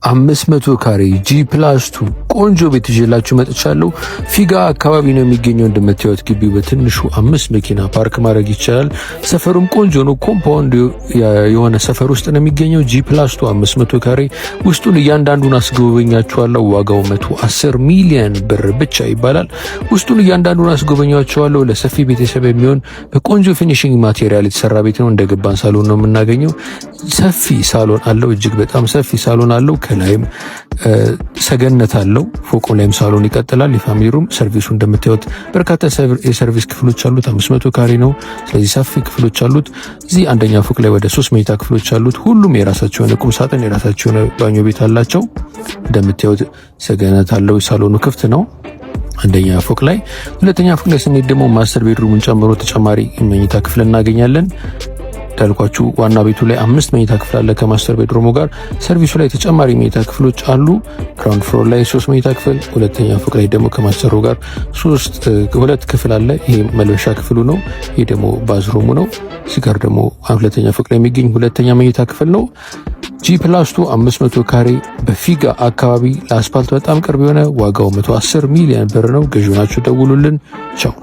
500 ካሬ G+2 ቆንጆ ቤት ይዤላችሁ መጥቻለሁ። ፊጋ አካባቢ ነው የሚገኘው። እንደምታዩት ግቢው በትንሹ 5 መኪና ፓርክ ማድረግ ይቻላል። ሰፈሩም ቆንጆ ነው። ኮምፓውንድ የሆነ ሰፈር ውስጥ ነው የሚገኘው። G+2 500 ካሬ ውስጡን እያንዳንዱን አስጎበኛችኋለሁ። ዋጋው 110 ሚሊዮን ብር ብቻ ይባላል። ውስጡን እያንዳንዱን አስጎበኛችኋለሁ። ለሰፊ ቤተሰብ የሚሆን በቆንጆ ፊኒሺንግ ማቴሪያል የተሰራ ቤት ነው። እንደገባን ሳሎን ነው የምናገኘው። ሰፊ ሳሎን አለው። እጅግ በጣም ሰፊ ሳሎን አለው። ከላይም ሰገነት አለው። ፎቁ ላይም ሳሎን ይቀጥላል። የፋሚሊ ሩም ሰርቪሱ እንደምታዩት በርካታ የሰርቪስ ክፍሎች አሉት። 500 ካሬ ነው። ስለዚህ ሰፊ ክፍሎች አሉት። እዚህ አንደኛ ፎቅ ላይ ወደ 3 መኝታ ክፍሎች አሉት። ሁሉም የራሳቸው የሆነ ቁም ሳጥን፣ የራሳቸው የሆነ ባኞ ቤት አላቸው። እንደምታዩት ሰገነት አለው። ሳሎኑ ክፍት ነው። አንደኛ ፎቅ ላይ። ሁለተኛ ፎቅ ላይ ስንሄድ ደግሞ ማስተር ቤድሩምን ጨምሮ ተጨማሪ መኝታ ክፍል እናገኛለን። እንዳልኳችሁ ዋና ቤቱ ላይ 5 መኝታ ክፍል አለ ከማስተር ቤድሩሙ ጋር። ሰርቪሱ ላይ ተጨማሪ መኝታ ክፍሎች አሉ። ግራውንድ ፍሎር ላይ 3 መኝታ ክፍል፣ ሁለተኛ ፎቅ ላይ ደግሞ ከማስተሩ ጋር 2 ክፍል አለ። ይሄ መልበሻ ክፍሉ ነው። ይሄ ደግሞ ባዝሩሙ ነው። እዚህ ጋር ደግሞ ሁለተኛ ፎቅ ላይ የሚገኝ ሁለተኛ መኝታ ክፍል ነው። G+2 500 ካሬ በፊጋ አካባቢ ለአስፓልት በጣም ቅርብ የሆነ ዋጋው 110 ሚሊዮን ብር ነው። ገዢው ናችሁ፣ ደውሉልን። ቻው